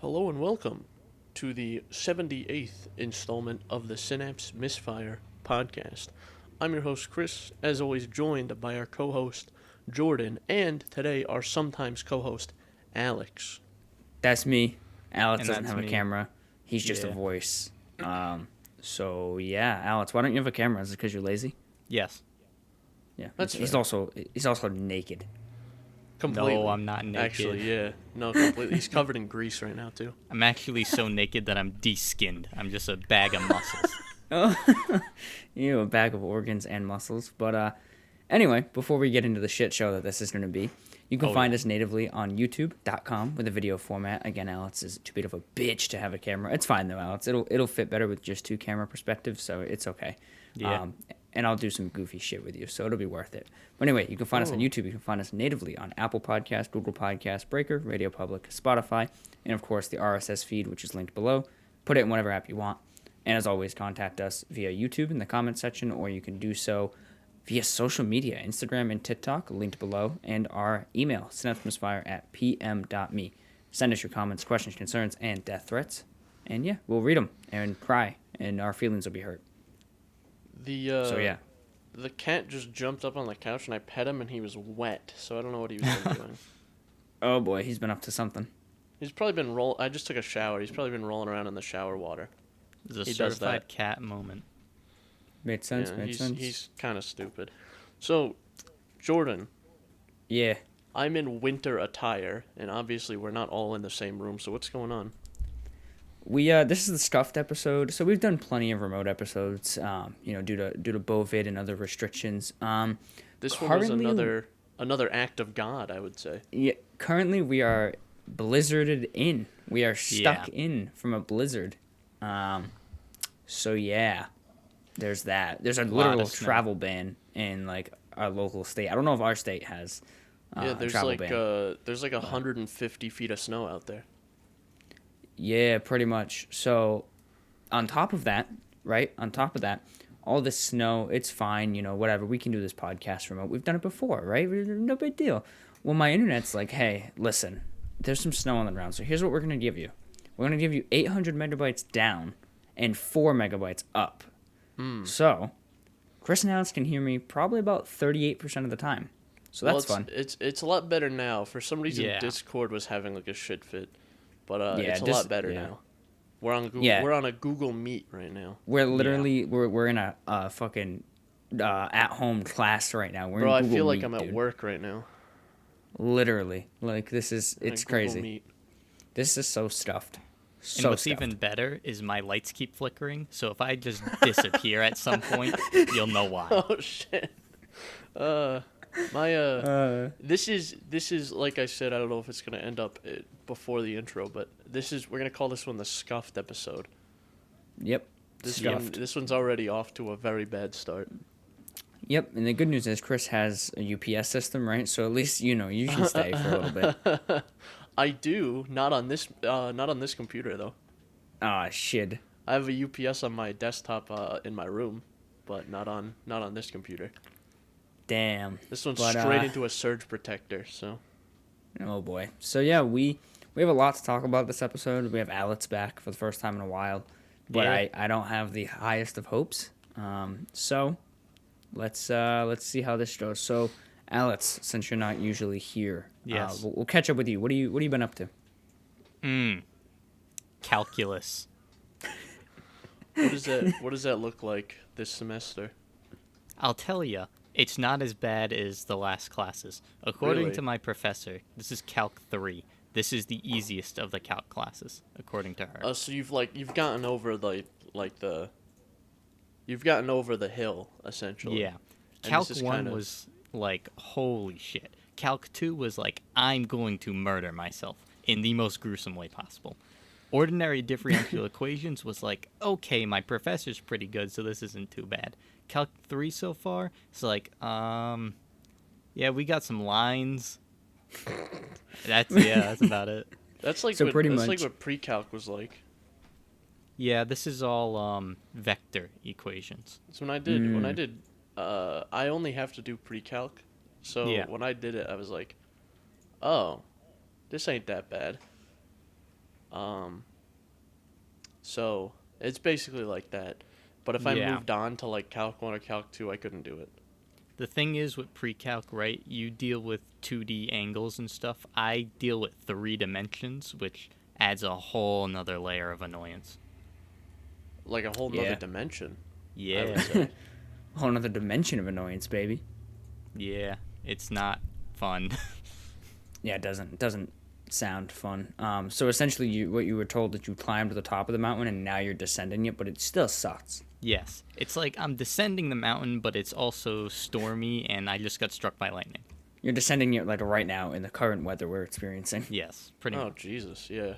Hello and welcome to the 78th installment of the Synapse Misfire Podcast. I'm your host, Chris, as always joined by our co-host, Jordan, and today our sometimes co-host, Alex. That's me. Alex And doesn't that's have a me. camera. He's just a Yeah. voice. So yeah, Alex, why don't you have a camera? Is it because you're lazy? Yes. Yeah. That's he's fair. also naked. Completely. No, I'm not naked. Actually, yeah. No, completely. He's covered in grease right now, too. I'm actually so naked that I'm de-skinned. I'm just a bag of muscles. Oh, you a bag of organs and muscles. But anyway, before we get into the shit show that this is going to be, you can find us natively on YouTube.com with a video format. Again, Alex is too big of a bitch to have a camera. It's fine though, Alex. It'll fit better with just two camera perspectives, so it's okay. Yeah. And I'll do some goofy shit with you, so it'll be worth it. But anyway, you can find us on YouTube. You can find us natively on Apple Podcasts, Google Podcasts, Breaker, Radio Public, Spotify, and of course the RSS feed, which is linked below. Put it in whatever app you want. And as always, contact us via YouTube in the comments section, or you can do so via social media, Instagram and TikTok, linked below, and our email, synapsemisfire@pm.me. Send us your comments, questions, concerns, and death threats. And yeah, we'll read them and cry, and our feelings will be hurt. So yeah. The cat just jumped up on the couch and I pet him and he was wet, so I don't know what he was doing. Oh boy, he's been up to something. He's probably been I just took a shower. He's probably been rolling around in the shower water. It's a He does certified that. cat moment. Made sense, Yeah, made sense. he's kind of stupid. So, Jordan, Yeah. I'm in winter attire, and obviously we're not all in the same room, so what's going on? This is the scuffed episode, so we've done plenty of remote episodes, due to COVID and other restrictions. This one was Currently- another act of God, I would say. Yeah, currently we are blizzarded in. We are stuck Yeah. in from a blizzard. So yeah, there's that. There's a Lot literal of snow. travel ban in like our local state. I don't know if our state has Yeah, a there's travel like ban. there's like 150 feet of snow out there. Yeah, pretty much. So on top of that, right? On top of that, all this snow, it's fine, whatever. We can do this podcast remote. We've done it before, right? No big deal. Well, my internet's like, hey, listen, there's some snow on the ground, so here's what we're going to give you. We're going to give you 800 megabytes down and 4 megabytes up. So Chris and Alex can hear me probably about 38% of the time. So that's fun. It's a lot better now. For some reason, Yeah. Discord was having like a shit fit, but Yeah, it's a lot better yeah. now. We're on Google, Yeah. we're on a Google Meet right now. We're literally, we're in a fucking at-home class right now. We're Bro, in I Google feel like Meet, I'm at dude. work right now. Literally. Like, it's in a Google crazy. Meet. This is so stuffed. And So what's stuffed. even better is my lights keep flickering, so if I just disappear at some point, you'll know why. Oh shit. This is like I said. I don't know if it's gonna end up before the intro, but we're gonna call this one the scuffed episode. Yep. This one's already off to a very bad start. Yep, and the good news is Chris has a UPS system, right? So at least you can stay for a little bit. I do not on this computer though. Ah, shit. I have a UPS on my desktop in my room, but not on this computer. Damn. This one's But, straight into a surge protector. So Oh boy. So yeah, we have a lot to talk about this episode. We have Alex back for the first time in a while, but Yeah. I don't have the highest of hopes. So let's see how this goes. So Alex, since you're not usually here, Yes. we'll catch up with you. What have you been up to? Calculus. what does that look like this semester? I'll tell ya, it's not as bad as the last classes. According Really? to my professor, this is Calc 3. This is the easiest of the Calc classes, according to her. So you've gotten over you've gotten over the hill essentially. Yeah. And Calc this is 1 kinda- was like, holy shit. Calc 2 was like, I'm going to murder myself in the most gruesome way possible. Ordinary differential equations was like, okay, my professor's pretty good, so this isn't too bad. Calc 3 so far, it's like, yeah, we got some lines. That's about it. That's like So what, pretty that's much- like what pre-calc was like. Yeah, this is all vector equations. So when I did I only have to do pre-calc. So Yeah. when I did it, I was like, oh, this ain't that bad. So it's basically like that. But if I Yeah. moved on to like Calc 1 or Calc 2, I couldn't do it. The thing is with pre-calc, right, you deal with 2D angles and stuff. I deal with 3 dimensions, which adds a whole nother layer of annoyance. Like a whole nother Yeah. dimension. I Yeah. would say. A whole nother dimension of annoyance, baby. Yeah. It's not fun. Yeah, it doesn't sound fun. So essentially, what you were told that you climbed to the top of the mountain and now you're descending it, but it still sucks. Yes. It's like I'm descending the mountain, but it's also stormy, and I just got struck by lightning. You're descending it like right now in the current weather we're experiencing. Yes, pretty Oh much. Jesus, yeah.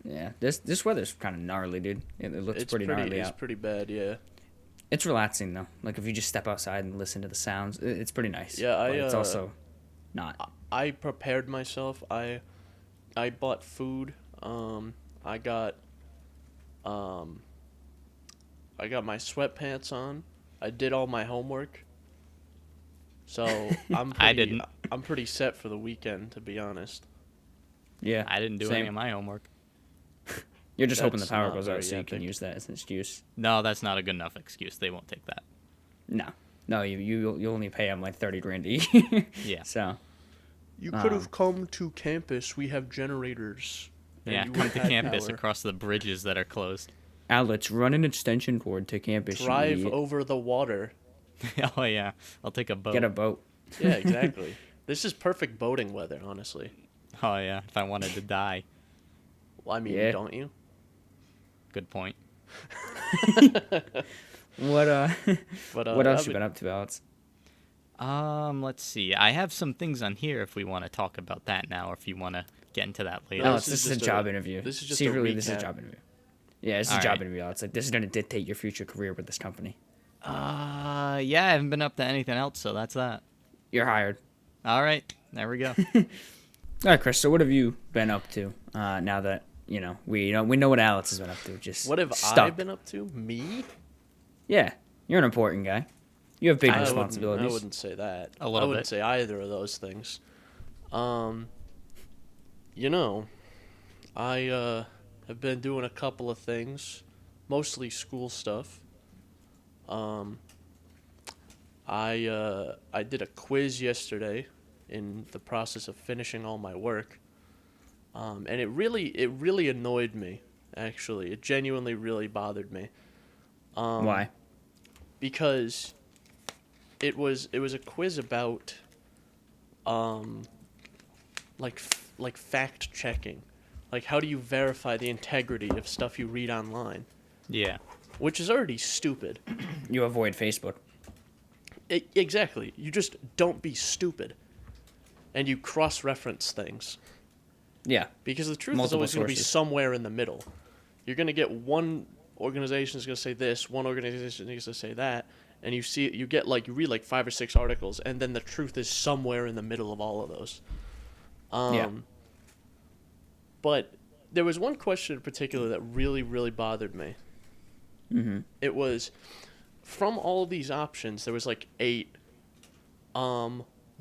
Yeah, this weather's kind of gnarly, dude. It looks It's pretty gnarly It's out. pretty bad, yeah. It's relaxing though. Like if you just step outside and listen to the sounds, it's pretty nice. Yeah, but it's also not. I prepared myself. I bought food. I got my sweatpants on. I did all my homework. So I'm pretty, I didn't. I'm pretty set for the weekend, to be honest. Yeah, I didn't do same. any of my homework. You're just hoping the That's power not goes out very so you can epic. use that as an excuse. No, that's not a good enough excuse. They won't take that. No, you only pay them like 30 grand a year. Yeah. So You could have come to campus. We have generators. and Yeah, you come would've to had campus power. across the bridges that are closed. Alex, run an extension cord to campus. you Drive idiot. over the water. Oh, yeah. I'll take a boat. Get a boat. Yeah, exactly. This is perfect boating weather, honestly. Oh, yeah. If I wanted to die. Well, I mean, Yeah. don't you? Good point. What But what else I've you been up to, Alex? Let's see. I have some things on here if we want to talk about that now, or if you want to get into that later. No, Alex, this this is is a just job a- interview. this is just a Secretly, this is a recap. job interview. Yeah, this is a All job right. interview, Alex. Like this is gonna dictate your future career with this company. Yeah, I haven't been up to anything else, so that's that. You're hired. All right. There we go. All right, Chris. So what have you been up to now that we know what Alex has been up to? Just What have I stuck. been up to? Me? Yeah, you're an important guy. You have big I responsibilities. wouldn't say that. A little I wouldn't bit. say either of those things. You know, I have been doing a couple of things, mostly school stuff. I did a quiz yesterday in the process of finishing all my work. And it really annoyed me, actually. It genuinely really bothered me. Why? Because it was a quiz about like fact checking. Like how do you verify the integrity of stuff you read online, Yeah. which is already stupid. You avoid Facebook. Exactly. You just don't be stupid. And you cross-reference things. Yeah. Because the truth is Multiple always going to be sources. somewhere in the middle. You're going to get one organization is going to say this, one organization is going to say that, and you read like 5 or 6 articles, and then the truth is somewhere in the middle of all of those. Yeah. But there was one question in particular that really, really bothered me. Mm-hmm. It was, from all these options, there was like 8.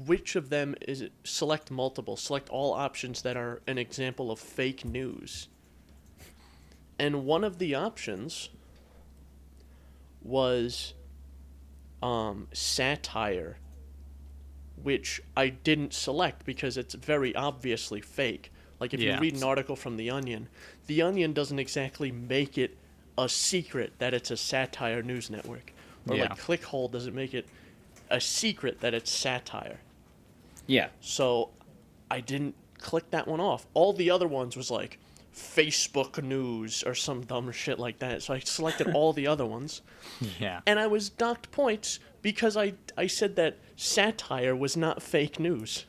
Which of them is it? Select multiple. Select all options that are an example of fake news. And one of the options was satire, which I didn't select because it's very obviously fake. Like if Yeah. you read an article from The Onion doesn't exactly make it a secret that it's a satire news network. Or Yeah. like Clickhole doesn't make it a secret that it's satire. Yeah. So I didn't click that one off. All the other ones was like Facebook news or some dumb shit like that. So I selected all the other ones. Yeah. And I was docked points because I said that satire was not fake news.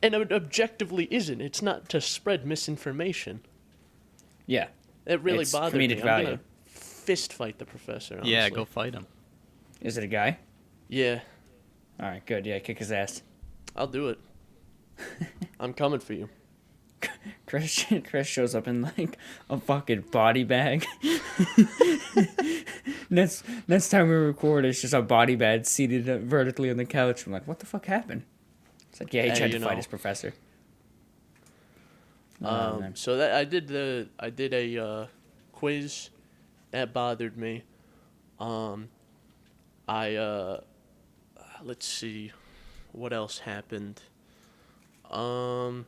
And it objectively isn't. It's not to spread misinformation. Yeah. It really It's bothered me. comedic I'm value. gonna fist fight the professor. Honestly. Yeah, go fight him. Is it a guy? Yeah, All right. Good. Yeah. Kick his ass. I'll do it. I'm coming for you. Chris shows up in like a fucking body bag. next time we record, it's just a body bag seated vertically on the couch. I'm like, what the fuck happened? It's like, yeah, he Hey, tried you to fight know. his professor. Man. So that I did a quiz that bothered me. I let's see, what else happened. I'm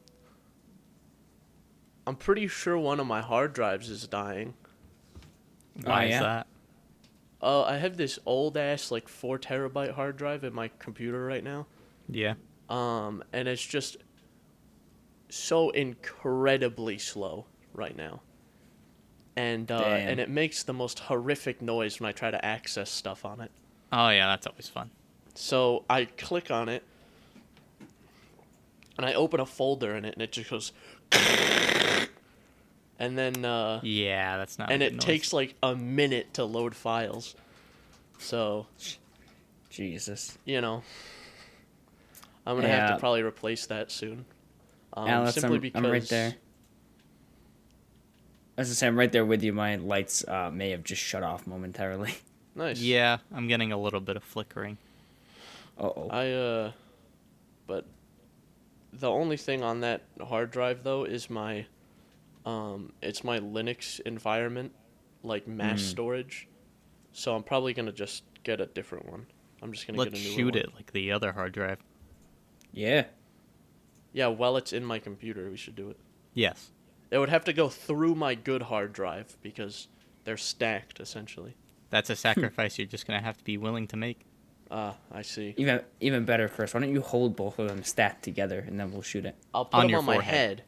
pretty sure one of my hard drives is dying. Why yeah? is that? I have this old ass like 4 terabyte hard drive in my computer right now. Yeah. And it's just so incredibly slow right now. And Damn. it makes the most horrific noise when I try to access stuff on it. Oh yeah, that's always fun. So I click on it, and I open a folder in it, and it just goes, and then Yeah, that's not. and a it good noise. takes like a minute to load files. So Jesus. I'm gonna have Yeah. to probably replace that soon. Alex, Simply I'm because right there. As I say, I'm right there with you. My lights may have just shut off momentarily. Nice. Yeah, I'm getting a little bit of flickering. Uh-oh. But the only thing on that hard drive though is my, it's my Linux environment, like mass storage. So I'm probably gonna just get a different one. I'm just gonna Let's get a newer shoot one. it like the other hard drive. Yeah. Yeah, while it's in my computer, we should do it. Yes. It would have to go through my good hard drive because they're stacked essentially. That's a sacrifice you're just gonna have to be willing to make. Ah, I see. Even better, Chris. Why don't you hold both of them stacked together and then we'll shoot it? I'll put On them your on my forehead. head.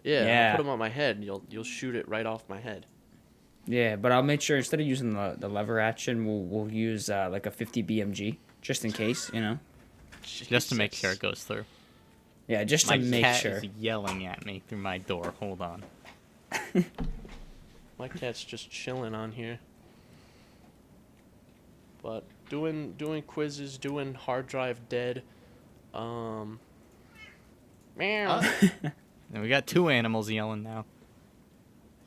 Yeah, Yeah. I'll put them on my head, and you'll shoot it right off my head. Yeah, but I'll make sure instead of using the lever action, we'll use like a 50 BMG just in case, Just to make sure it goes through. Yeah, just My to make cat sure. is yelling at me through my door. Hold on. My cat's just chilling on here. But doing quizzes, doing hard drive dead. Meow. And we got 2 animals yelling now.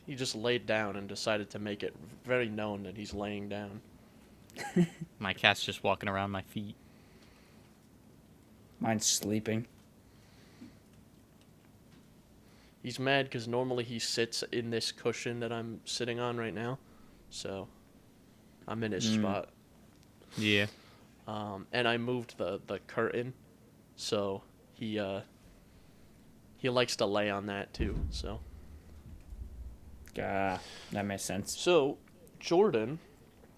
He just laid down and decided to make it very known that he's laying down. My cat's just walking around my feet. Mine's sleeping. He's mad because normally he sits in this cushion that I'm sitting on right now. So I'm in his spot. Yeah. And I moved the curtain. So he likes to lay on that too. So That makes sense. So Jordan,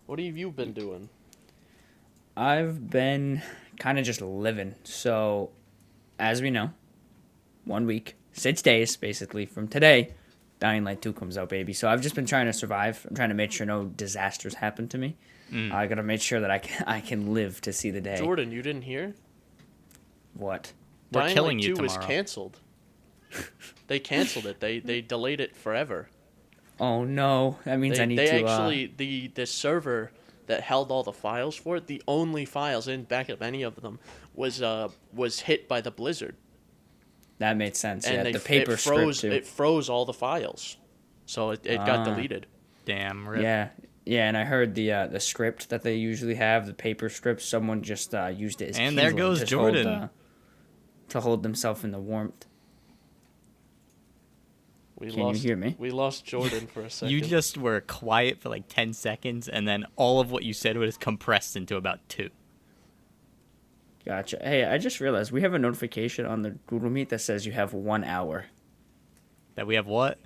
what have you been doing? I've been kind of just living. So, as we know, 1 week, 6 days basically from today, Dying Light 2 comes out, baby. So I've just been trying to survive. I'm trying to make sure no disasters happen to me. I gotta make sure that I can live to see the day. Jordan, you didn't hear? What? We're Dying killing Light you 2 was tomorrow. canceled. They canceled it. They delayed it forever. Oh no, that means I need They to. actually the server that held all the files for it, the only files in backup any of them was hit by the blizzard. That made sense. And Yeah, the paper script too. it froze all the files. So it got Ah. deleted. Damn. Rip. Yeah, and I heard the script that they usually have, the paper script. Someone just used it as And there kindling goes to Jordan. to hold themselves in the warmth. We Can you lost hear me? We lost Jordan for a second. You just were quiet for like 10 seconds, and then all of what you said was compressed into about 2. Gotcha. Hey, I just realized we have a notification on the Google Meet that says you have 1 hour. That we have what?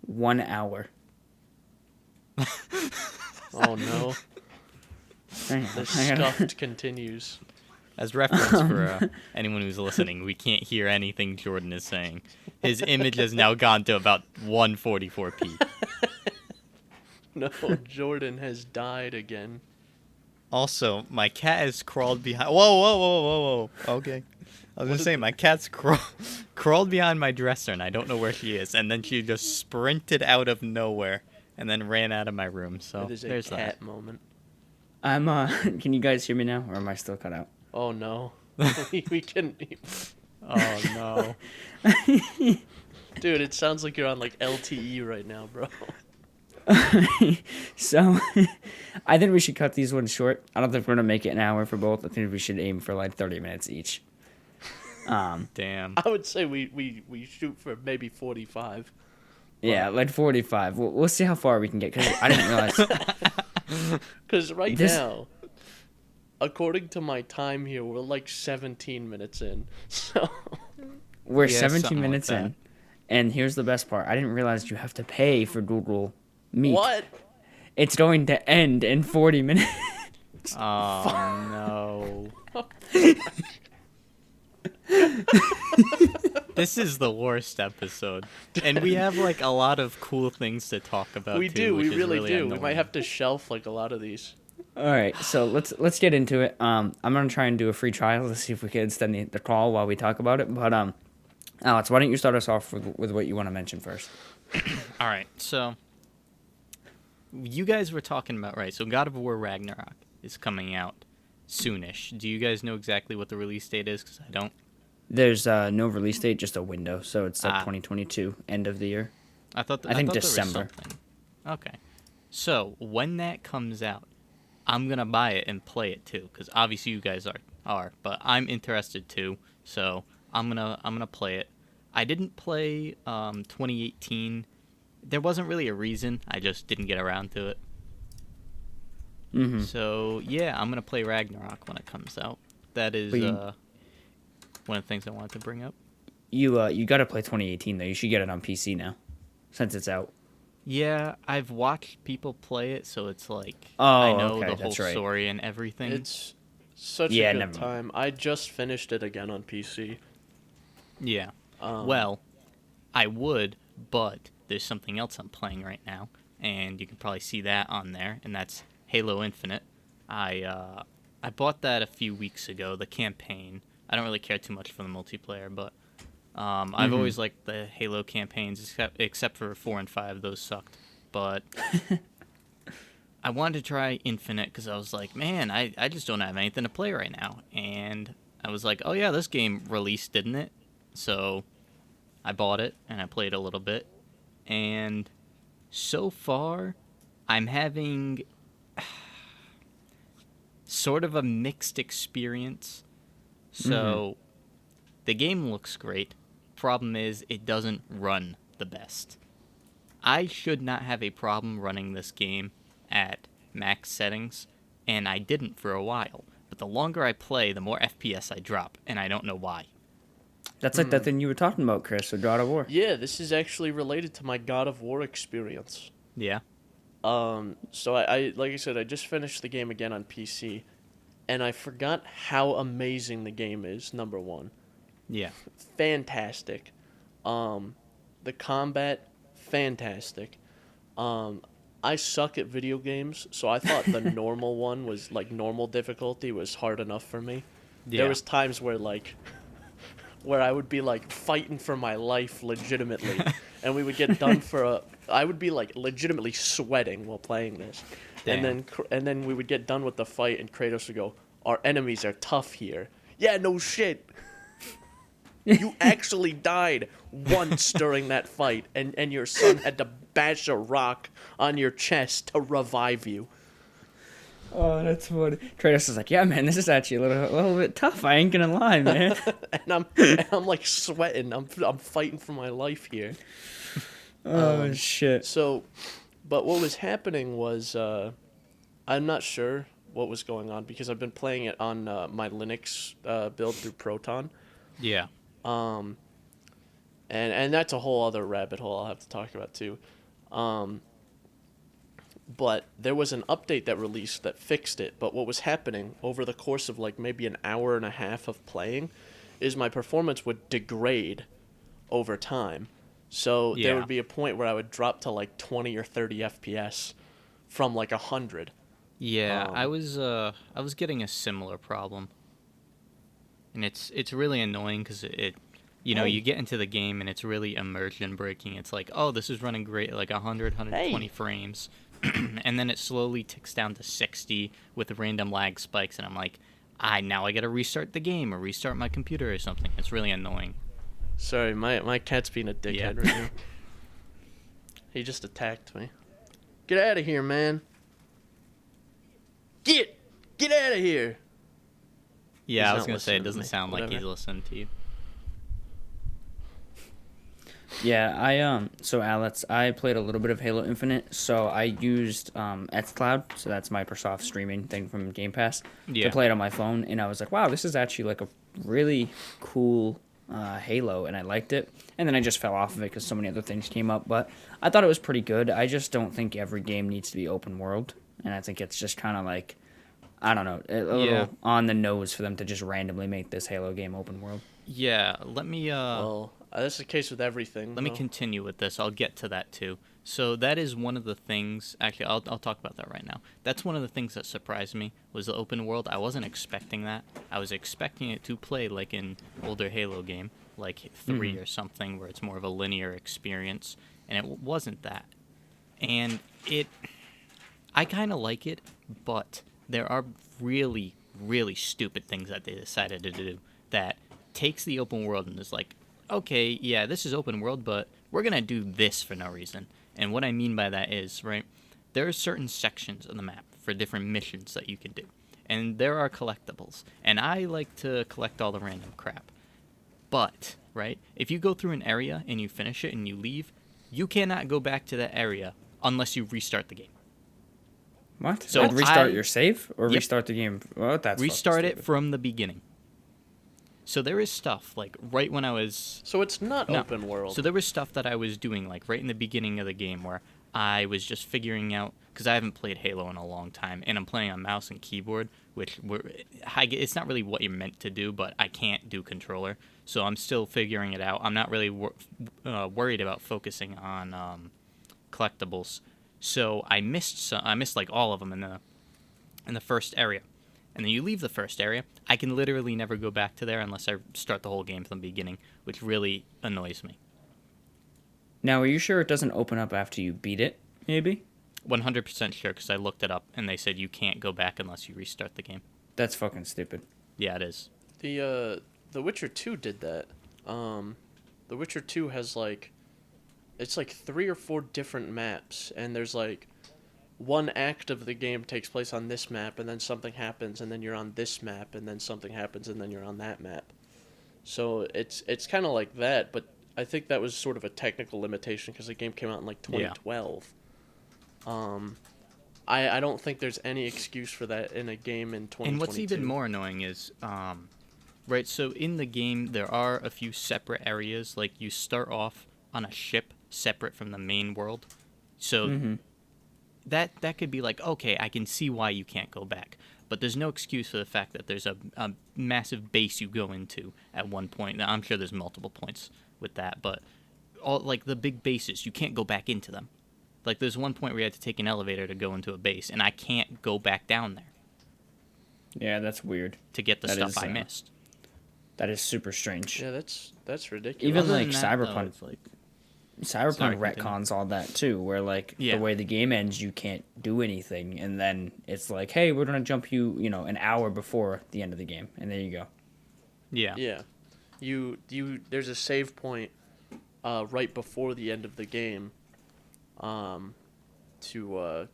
1 hour. Oh no. Hang on, The I gotta- scuffed continues. As reference for anyone who's listening, we can't hear anything Jordan is saying. His image has now gone to about 144p. No, Jordan has died again. Also, my cat has crawled behind. Whoa. Okay. I was going to say, my cat's crawled behind my dresser, and I don't know where she is. And then she just sprinted out of nowhere and then ran out of my room. So It is a there's cat that. moment. I'm can you guys hear me now or am I still cut out? Oh no. we can. Oh, no. Dude, it sounds like you're on like LTE right now, bro. So, I think we should cut these ones short. I don't think we're gonna make it an hour for both. I think we should aim for like 30 minutes each. Damn. I would say we shoot for maybe 45. Yeah, like 45. We'll see how far we can get, because I didn't realize. Because right This- now, according to my time here, we're like 17 minutes in. So We're Yeah, 17 something like minutes that. in, and here's the best part. I didn't realize you have to pay for Google Meet. what? It's going to end in 40 minutes. Oh no. This is the worst episode, and we have like a lot of cool things to talk about. We too, do. which We is really do. We annoying. might have to shelf like a lot of these. All right, so let's get into it. I'm gonna try and do a free trial to see if we can extend the call while we talk about it. But Alex, why don't you start us off with what you want to mention first? All right, so you guys were talking about, right? So God of War Ragnarok is coming out soonish. Do you guys know exactly what the release date is? Because I don't. There's no release date, just a window, so it's like Ah. 2022, end of the year. I thought. I think thought there was December. something. Okay, so when that comes out, I'm gonna buy it and play it too. Because obviously you guys are, but I'm interested too. So I'm gonna play it. I didn't play 2018. There wasn't really a reason. I just didn't get around to it. Mm-hmm. So yeah, I'm gonna play Ragnarok when it comes out. That is But you- one of the things I wanted to bring up. You got to play 2018 though. You should get it on PC now, since it's out. Yeah, I've watched people play it, so it's like Oh, I know okay, the whole that's right. story and everything. It's such Yeah, a good never mind. time. I just finished it again on PC. Yeah. Um, Well, I would, but there's something else I'm playing right now, and you can probably see that on there, and that's Halo Infinite. I bought that a few weeks ago, the campaign. I don't really care too much for the multiplayer, but I've always liked the Halo campaigns, except for 4 and 5. Those sucked. But I wanted to try Infinite because I was like, man, I just don't have anything to play right now. And I was like, oh yeah, this game released, didn't it? So I bought it and I played a little bit. And so far, I'm having sort of a mixed experience. So the game looks great. Problem is, it doesn't run the best. I should not have a problem running this game at max settings, and I didn't for a while. But the longer I play, the more FPS I drop, and I don't know why. That's like that thing you were talking about, Chris, with God of War. Yeah, this is actually related to my God of War experience. Yeah. So I like I said, I just finished the game again on PC, and I forgot how amazing the game is. Number one, Yeah. fantastic. The combat, fantastic. I suck at video games, so I thought the normal one was like normal difficulty was hard enough for me. Yeah. There was times where where I would be like fighting for my life legitimately, and we would get done I would be like legitimately sweating while playing this, Damn. and then we would get done with the fight, and Kratos would go, "Our enemies are tough here." Yeah, no shit. You actually died once during that fight, and your son had to bash a rock on your chest to revive you. Oh, that's funny. Kratos is like, yeah, man, this is actually a little bit tough. I ain't gonna lie, man. And I'm like sweating. I'm fighting for my life here. Oh shit. So, but what was happening was, I'm not sure what was going on because I've been playing it on my Linux build through Proton. Yeah. And that's a whole other rabbit hole I'll have to talk about too. But there was an update that released that fixed it. But what was happening over the course of like maybe an hour and a half of playing is my performance would degrade over time. So there Yeah. would be a point where I would drop to like 20 or 30 FPS from like 100. Yeah, I was getting a similar problem, and it's really annoying because you get into the game and it's really immersion breaking. It's like, oh, this is running great, like 100, 120 frames, and then it slowly ticks down to 60 with random lag spikes, and I'm like, I got to restart the game or restart my computer or something. It's really annoying. Sorry, my cat's being a dickhead Yeah. right now. He just attacked me. Get out of here, man. Get out of here. Yeah, He's I was not gonna say it listening to doesn't me. sound like he's Whatever. listening to you. Yeah, so Alex, I played a little bit of Halo Infinite, so I used xCloud, so that's Microsoft streaming thing from Game Pass, Yeah. to play it on my phone, and I was like, wow, this is actually like a really cool Halo, and I liked it. And then I just fell off of it because so many other things came up, but I thought it was pretty good. I just don't think every game needs to be open world, and I think it's just kind of like, I don't know, a little on the nose for them to just randomly make this Halo game open world. Yeah, let me Well, that's the case with everything. let me though. continue with this. I'll get to that too. So that is one of the things. Actually, I'll talk about that right now. That's one of the things that surprised me was the open world. I wasn't expecting that. I was expecting it to play like an older Halo game, like 3 or something, where it's more of a linear experience, and it wasn't that. And I kind of like it, but there are really, really stupid things that they decided to do that takes the open world and is like, okay, yeah, this is open world, but we're going to do this for no reason. And what I mean by that is, right, there are certain sections of the map for different missions that you can do. And there are collectibles. And I like to collect all the random crap. But, right, if you go through an area and you finish it and you leave, you cannot go back to that area unless you restart the game. What? So Like restart I- your save or Yep. restart the game? Well, that's Restart fucking it stupid. from the beginning. So there is stuff, like, right when I was... So it's not No. open world. So there was stuff that I was doing, like, right in the beginning of the game where I was just figuring out... Because I haven't played Halo in a long time, and I'm playing on mouse and keyboard, it's not really what you're meant to do, but I can't do controller. So I'm still figuring it out. I'm not really worried about focusing on collectibles. So I missed like all of them in the first area. And then you leave the first area, I can literally never go back to there unless I start the whole game from the beginning, which really annoys me. Now, are you sure it doesn't open up after you beat it, maybe? 100% sure, because I looked it up, and they said you can't go back unless you restart the game. That's fucking stupid. Yeah, it is. The Witcher 2 did that. The Witcher 2 has it's like 3 or 4 different maps, and there's like one act of the game takes place on this map, and then something happens, and then you're on this map, and then something happens, and then you're on that map. So it's kind of like that, but I think that was sort of a technical limitation because the game came out in like 2012. I don't think there's any excuse for that in a game in 2022. And what's even more annoying is, right, so in the game, there are a few separate areas. Like, you start off on a ship separate from the main world. So that could be like, okay, I can see why you can't go back. But there's no excuse for the fact that there's a massive base you go into at one point. Now, I'm sure there's multiple points with that, but all like the big bases, you can't go back into them. Like, there's one point where you had to take an elevator to go into a base, and I can't go back down there Yeah, that's weird. to get the That stuff is, I missed. That is super strange. Yeah, that's ridiculous. Even Other like than that, though, Cyberpunk, it's like, Cyberpunk Sorry, continue. retcons all that too, where like Yeah. the way the game ends, you can't do anything, and then it's like, hey, we're gonna jump you, an hour before the end of the game, and there you go. yeah. Yeah, you there's a save point right before the end of the game, to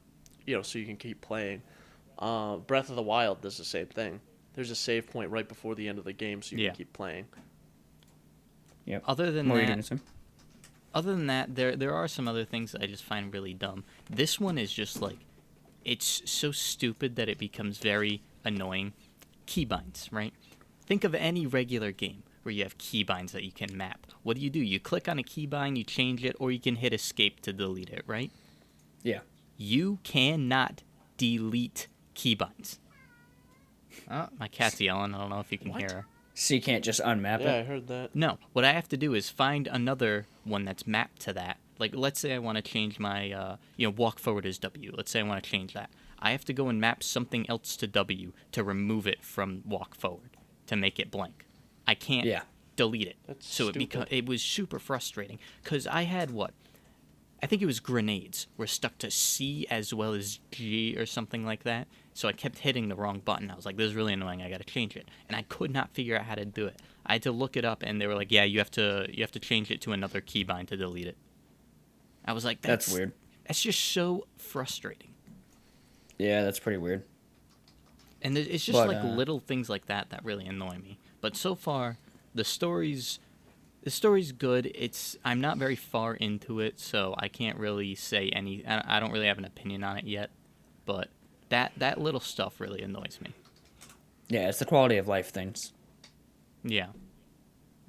so you can keep playing. Breath of the Wild does the same thing. There's a save point right before the end of the game, so you Yeah. can keep playing. Yep. Other than What were you that, gonna say? Other than that, there are some other things that I just find really dumb. This one is just like, it's so stupid that it becomes very annoying. Keybinds, right? Think of any regular game where you have keybinds that you can map. What do? You click on a keybind, you change it, or you can hit escape to delete it, right? Yeah. You cannot delete keybinds. Oh, my cat's yelling. I don't know if you can What? hear her. So you can't just unmap Yeah, I it. heard that. No, what I have to do is find another one that's mapped to that. Like, let's say I want to change my, walk forward as W. Let's say I want to change that. I have to go and map something else to W to remove it from walk forward, to make it blank. I can't Yeah. delete it. That's so stupid. it was super frustrating, because I had I think it was grenades were stuck to C as well as G or something like that. So I kept hitting the wrong button. I was like, this is really annoying. I got to change it. And I could not figure out how to do it. I had to look it up, and they were like, yeah, you have to change it to another keybind to delete it. I was like, That's weird. That's just so frustrating. Yeah, that's pretty weird. And it's just But, like little things like that that really annoy me. But so far, the stories, The story's good. I'm not very far into it, so I can't really say I don't really have an opinion on it yet. But that little stuff really annoys me. Yeah, it's the quality of life things. Yeah.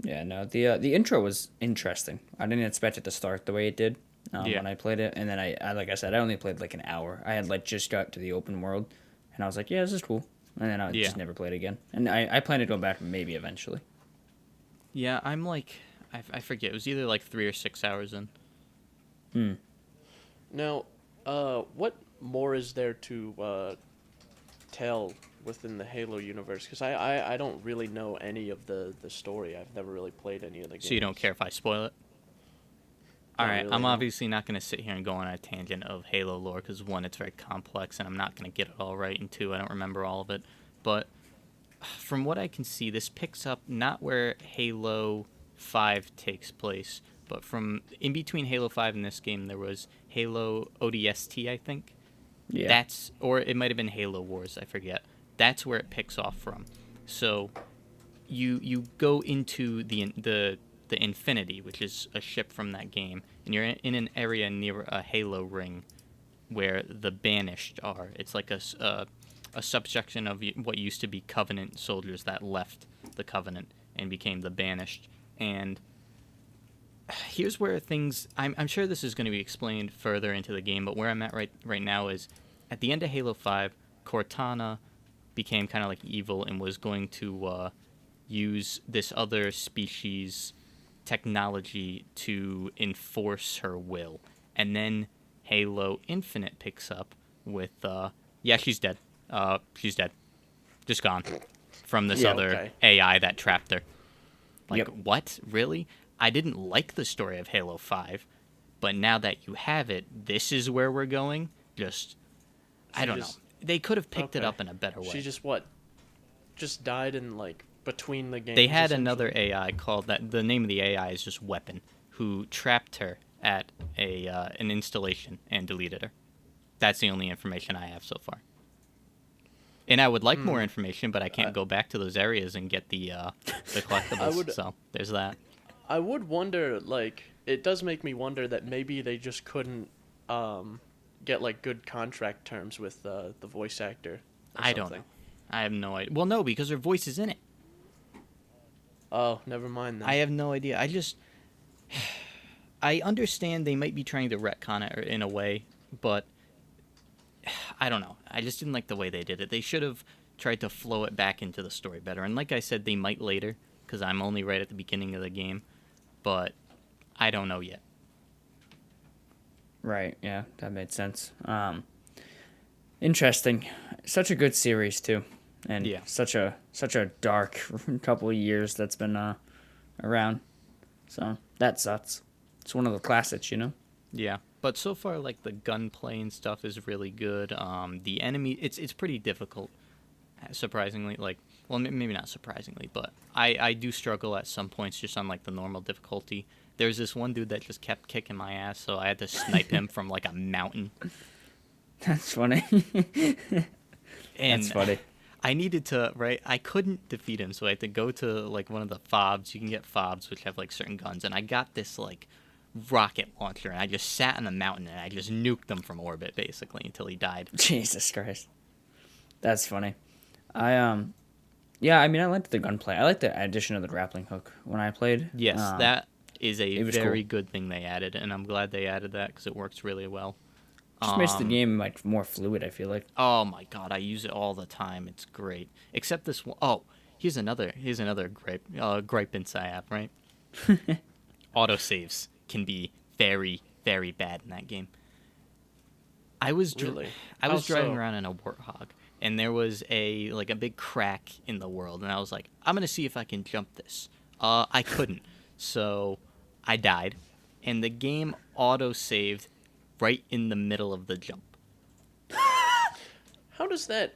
Yeah, no, the intro was interesting. I didn't expect it to start the way it did when I played it, and then I like I said, I only played like an hour. I had like just got to the open world, and I was like, yeah, this is cool, and then I just never played again. And I plan to go back maybe eventually. Yeah, I'm like I forget. It was either like 3 or 6 hours in. Now, what more is there to tell within the Halo universe? Because I don't really know any of the story. I've never really played any of the games. So you don't care if I spoil it? All right, really, I'm no. obviously not going to sit here and go on a tangent of Halo lore because, one, it's very complex, and I'm not going to get it all right, and two, I don't remember all of it. But from what I can see, this picks up not where Halo 5 takes place, but from in between Halo 5 and this game, there was Halo ODST, I think. Yeah. Or it might have been Halo Wars, I forget. That's where it picks off from. So you go into the Infinity, which is a ship from that game, and you're in an area near a Halo ring where the Banished are. It's like a subsection of what used to be Covenant soldiers that left the Covenant and became the Banished. And here's where things... I'm sure this is going to be explained further into the game, but where I'm at right now is at the end of Halo 5, Cortana became kind of like evil and was going to use this other species technology to enforce her will. And then Halo Infinite picks up with she's dead. She's dead. Just gone. From this other AI that trapped her. Like, what? Really? I didn't like the story of Halo 5, but now that you have it, this is where we're going? I don't know. They could have picked it up in a better way. She just died in, like, between the games? They had another AI called that. The name of the AI is just Weapon, who trapped her at an installation and deleted her. That's the only information I have so far. And I would like more information, but I can't go back to those areas and get the collectibles. So there's that. I would wonder, like, it does make me wonder that maybe they just couldn't get, like, good contract terms with the voice actor. I don't know. I have no idea. Well, no, because her voice is in it. Oh, never mind then. I have no idea. I understand they might be trying to retcon it in a way, but I don't know. I just didn't like the way they did it. They should have tried to flow it back into the story better. And like I said, they might later, because I'm only right at the beginning of the game. But I don't know yet. Right, yeah, that made sense. Interesting. Such a good series, too. And such a dark couple of years that's been around. So that sucks. It's one of the classics, you know? Yeah, but so far, like, the gunplay and stuff is really good. The enemy, it's pretty difficult, surprisingly. Like, well, maybe not surprisingly, but I do struggle at some points just on, like, the normal difficulty. There's this one dude that just kept kicking my ass, so I had to snipe him from, like, a mountain. That's funny. That's funny. I needed to, right? I couldn't defeat him, so I had to go to, like, one of the fobs. You can get fobs, which have, like, certain guns, and I got this, like, rocket launcher, and I just sat on the mountain, and I just nuked him from orbit, basically, until he died. Jesus Christ. That's funny. Yeah, I mean, I liked the gunplay. I liked the addition of the grappling hook when I played. Yes, that is a very cool. good thing they added, and I'm glad they added that, because it works really well. Just makes the game like more fluid, I feel like. Oh my god, I use it all the time. It's great. Except this one. Oh, here's another gripe I have, right? Autosaves can be very, very bad in that game. I was driving around in a Warthog, and there was a big crack in the world, and I was like, I'm gonna see if I can jump this. I couldn't, so I died, and the game autosaved right in the middle of the jump. How does that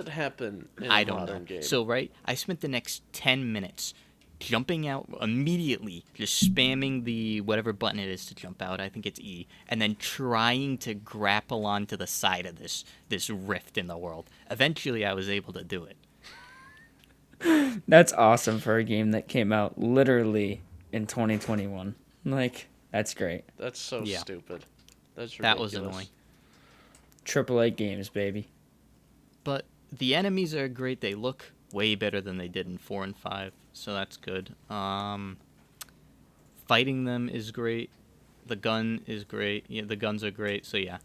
happen in I a don't modern know. game? So, right, I spent the next 10 minutes jumping out immediately, just spamming the whatever button it is to jump out, I think it's E, and then trying to grapple onto the side of this rift in the world. Eventually, I was able to do it. That's awesome for a game that came out literally in 2021. Like, that's great. That's so Yeah. stupid. That's That ridiculous. was annoying. AAA games, baby. But the enemies are great. They look way better than they did in 4 and 5, so that's good. Fighting them is great. The gun is great. Yeah, the guns are great. So yeah,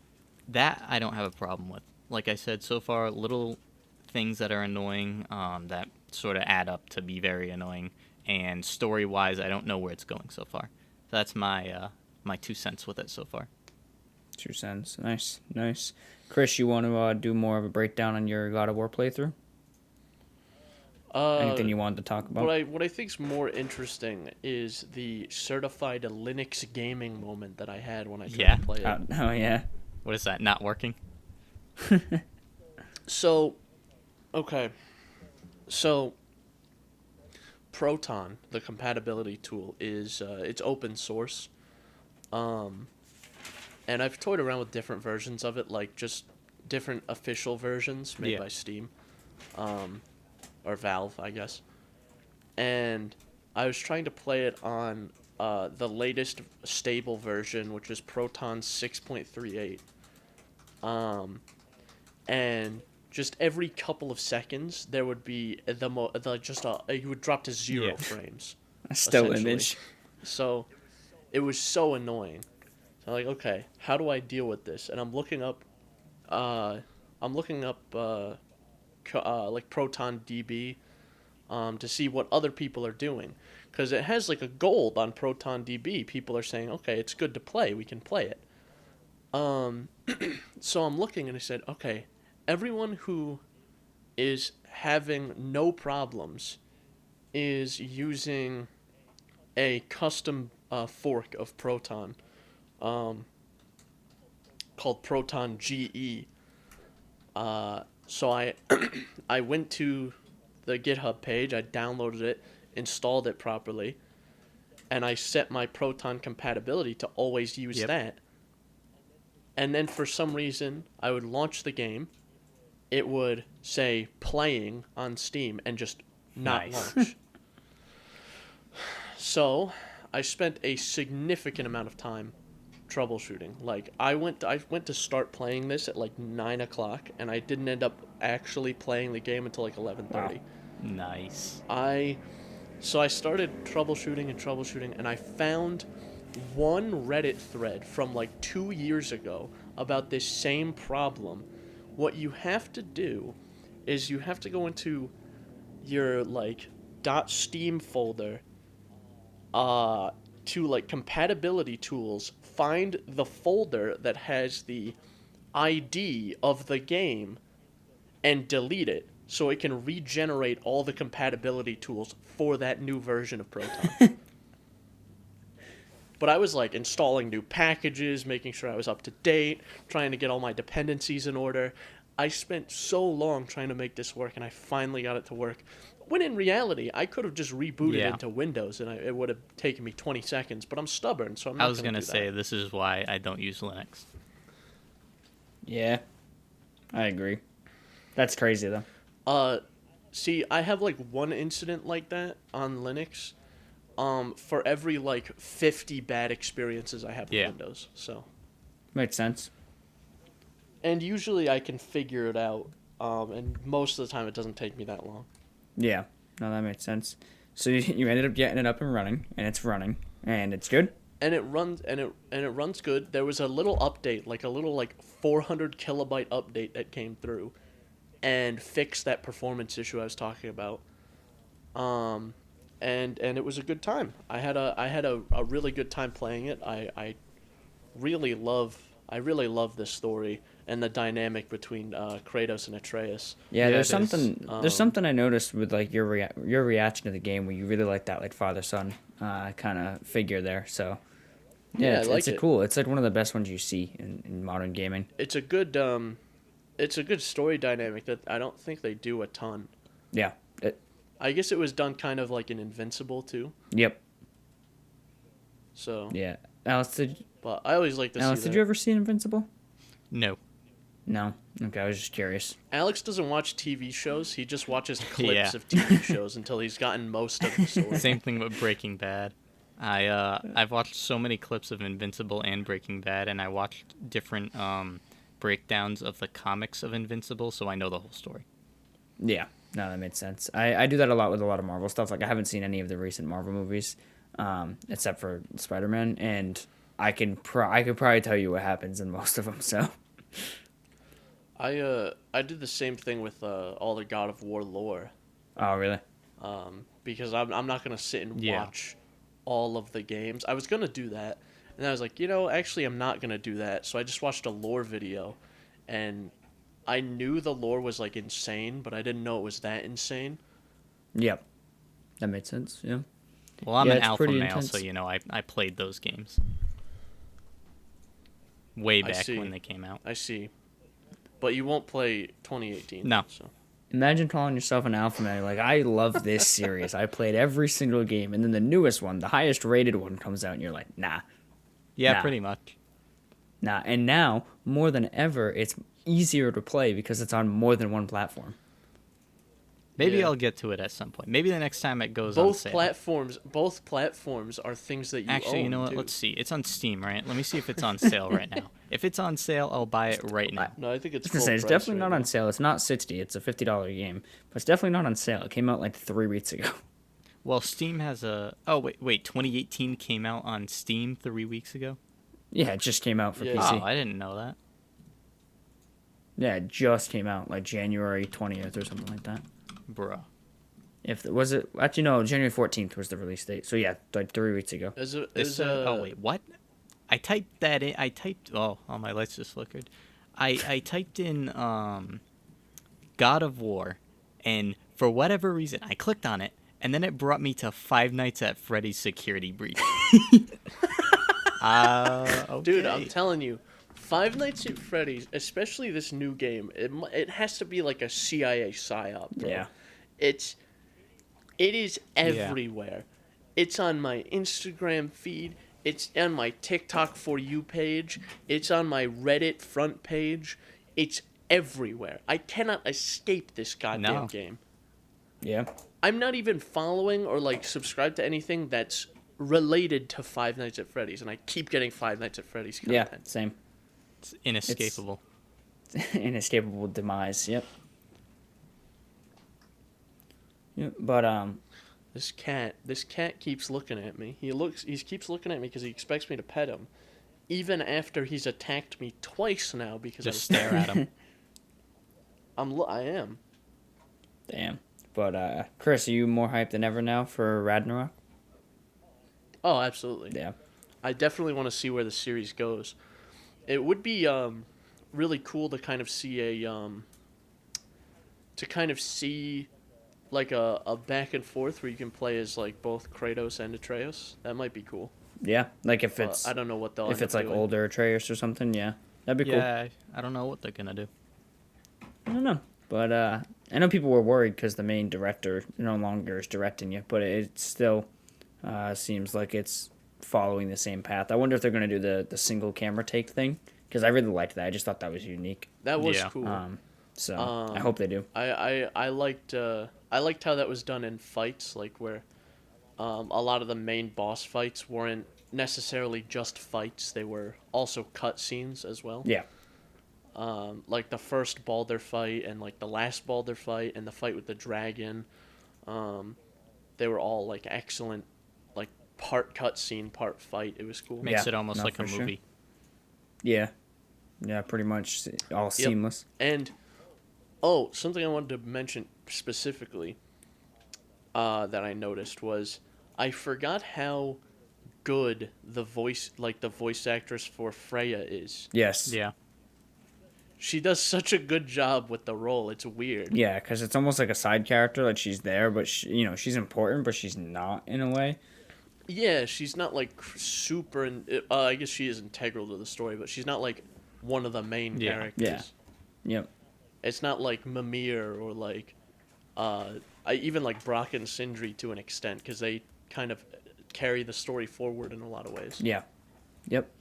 that I don't have a problem with. Like I said, so far, little things that are annoying that sort of add up to be very annoying. And story-wise, I don't know where it's going so far. That's my my 2 cents with it so far. 2 cents. Nice. Chris, you want to do more of a breakdown on your God of War playthrough? Anything you wanted to talk about? What I think's more interesting is the certified Linux gaming moment that I had when I tried to play it. Oh, yeah. What is that? Not working? So, okay. So, Proton, the compatibility tool, is it's open source. And I've toyed around with different versions of it, like just different official versions made Yeah. by Steam, or Valve, I guess. And I was trying to play it on the latest stable version, which is Proton 6.38. And just every couple of seconds, there would be you would drop to 0 Yeah. frames. A still essentially. image. So it was so annoying. So I'm like, okay, how do I deal with this? And I'm looking up like Proton DB to see what other people are doing, because it has like a gold on Proton DB. People are saying, okay, it's good to play. We can play it. So I'm looking and I said, okay, everyone who is having no problems is using a custom fork of Proton called Proton GE. So I I went to the GitHub page, I downloaded it, installed it properly, and I set my Proton compatibility to always use Yep. that. And then for some reason, I would launch the game, it would say playing on Steam and just not Nice. launch. So I spent a significant amount of time troubleshooting. Like I went to start playing this at like 9 o'clock, and I didn't end up actually playing the game until like 11:30. Nice. So I started troubleshooting, and I found one Reddit thread from like 2 years ago about this same problem. What you have to do is you have to go into your like .steam folder to like compatibility tools, find the folder that has the ID of the game and delete it so it can regenerate all the compatibility tools for that new version of Proton. But I was like installing new packages, making sure I was up to date, trying to get all my dependencies in order. I spent so long trying to make this work, and I finally got it to work. When in reality, I could have just rebooted Yeah. into Windows, and it would have taken me 20 seconds. But I'm stubborn, so I'm not I was going gonna to say this is why I don't use Linux. Yeah. I agree. That's crazy, though. See, I have like one incident like that on Linux, for every like 50 bad experiences I have with Yeah. Windows. So, Makes sense. and usually I can figure it out, and most of the time it doesn't take me that long. Yeah. No, that makes sense. So you ended up getting it up and running, and it's good? And it runs good. There was a little update, like a little like 400 kilobyte update that came through and fixed that performance issue I was talking about. And it was a good time. I had a really good time playing it. I really love this story and the dynamic between Kratos and Atreus. Yeah, Yeah, there's it is. there's something I noticed with like your reaction to the game where you really like that like father son kind of figure there. So Yeah, I it's, like it's a it. cool. It's like one of the best ones you see in modern gaming. It's a good story dynamic that I don't think they do a ton. Yeah. I guess it was done kind of like in Invincible too. Yep. So, Yeah. Alex, but I always like to see Alex, that. did you ever see Invincible? No. No. Okay, I was just curious. Alex doesn't watch TV shows. He just watches clips Yeah. of TV shows until he's gotten most of the story. Same thing with Breaking Bad. I've watched so many clips of Invincible and Breaking Bad, and I watched different breakdowns of the comics of Invincible, so I know the whole story. Yeah, no, that made sense. I do that a lot with a lot of Marvel stuff. Like I haven't seen any of the recent Marvel movies, except for Spider-Man, and I could probably tell you what happens in most of them. So I did the same thing with all the God of War lore. oh really? Because I'm not gonna sit and Yeah. watch all of the games. I was gonna do that, and I was like, actually, I'm not gonna do that. So I just watched a lore video, and I knew the lore was like insane, but I didn't know it was that insane. Yep, that made sense. Yeah. Well, I'm Yeah, an it's alpha pretty male, intense. so I played those games way I back see. when they came out. I see, but you won't play 2018. No. So Imagine calling yourself an alpha male. Like, I love this series. I played every single game. And then the newest one, the highest rated one, comes out, and you're like, nah. Yeah, Nah. pretty much. Nah. And now, more than ever, it's easier to play because it's on more than one platform. Maybe Yeah. I'll get to it at some point. Maybe the next time it goes on both sale. platforms are things that you Actually, own, you know what? dude. Let's see. It's on Steam, right? Let me see if it's on sale right now. If it's on sale, I'll buy it right now. No, I think it's I was gonna full say, it's price definitely right not on now. sale. It's not $60. It's a $50 game. But it's definitely not on sale. It came out like 3 weeks ago. Well, Steam has a... Oh, wait. 2018 came out on Steam 3 weeks ago? Yeah, it just came out for Yeah. PC. Oh, I didn't know that. Yeah, it just came out like January 20th or something like that. Bruh. Was it? Actually, no, January 14th was the release date. So yeah, like 3 weeks ago. Oh, wait, what? I typed that in... Oh, my lights just flickered. I typed in God of War, and for whatever reason, I clicked on it, and then it brought me to Five Nights at Freddy's Security Breach. Okay. Dude, I'm telling you, Five Nights at Freddy's, especially this new game, it has to be like a CIA psyop, bro. Yeah. It is everywhere. It's on my Instagram feed. It's on my TikTok For You page. It's on my Reddit front page. It's everywhere. I cannot escape this goddamn No. game. Yeah. I'm not even following or like subscribed to anything that's related to Five Nights at Freddy's, and I keep getting Five Nights at Freddy's Yeah. content. Same. It's inescapable. Inescapable demise. Yep. Yep. But This cat keeps looking at me. He keeps looking at me because he expects me to pet him, even after he's attacked me twice now because Just I stare at him. I am. damn. But Chris, are you more hyped than ever now for Ragnarok? Oh, absolutely. Yeah. I definitely want to see where the series goes. It would be really cool to kind of see like a back and forth where you can play as like both Kratos and Atreus. That might be cool. Yeah. Like if But it's I don't know what they'll if end it's up like doing. older Atreus or something. Yeah. That'd be cool. Yeah, I don't know what they're gonna do. I don't know. But I know people were worried because the main director no longer is directing you, but it still seems like it's following the same path. I wonder if they're going to do the single camera take thing because I really liked that. I just thought that was unique. That was Yeah. cool. So I hope they do. I liked how that was done in fights, like where a lot of the main boss fights weren't necessarily just fights; they were also cutscenes as well. Yeah. Like the first Baldur fight and like the last Baldur fight and the fight with the dragon, they were all like excellent, like part cutscene, part fight. It was cool. Makes Yeah, it almost no, like a for sure. movie. Yeah. Yeah, pretty much all seamless. And something I wanted to mention specifically that I noticed was I forgot how good the voice actress for Freya is. Yes. Yeah. She does such a good job with the role. It's weird. Yeah, because it's almost like a side character. Like she's there, but she's important, but she's not in a way. Yeah, she's not like super. I guess she is integral to the story, but she's not like one of the main Yeah. characters. Yeah. Yep. It's not like Mimir or like, even like Brock and Sindri to an extent, because they kind of carry the story forward in a lot of ways. Yeah. Yep.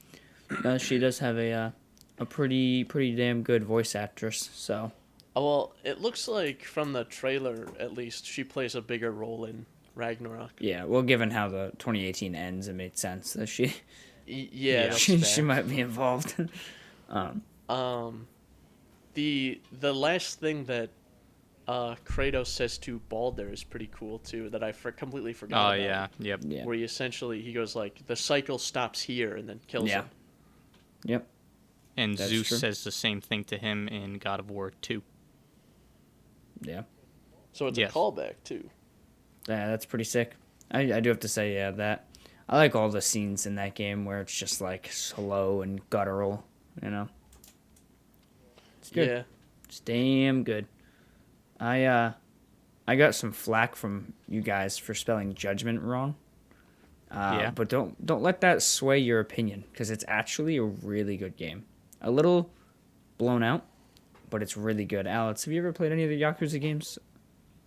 She does have a pretty damn good voice actress. So Well, it looks like from the trailer, at least, she plays a bigger role in Ragnarok. Yeah, well, given how the 2018 ends, it made sense that she Yeah, that's she fair. might be involved. The last thing that Kratos says to Balder is pretty cool too. That I completely forgot Oh about. yeah, yep. Yeah. Where he goes like, the cycle stops here, and then kills Yeah. him. Yep. And That's Zeus true. says the same thing to him in God of War 2. Yeah. So it's Yes. a callback too. Yeah, that's pretty sick. I do have to say, yeah, that I like all the scenes in that game where it's just like slow and guttural, you know. It's good. Yeah. It's damn good. I got some flack from you guys for spelling judgment wrong. Yeah. But don't let that sway your opinion, because it's actually a really good game. A little blown out, but it's really good. Alex, have you ever played any of the Yakuza games?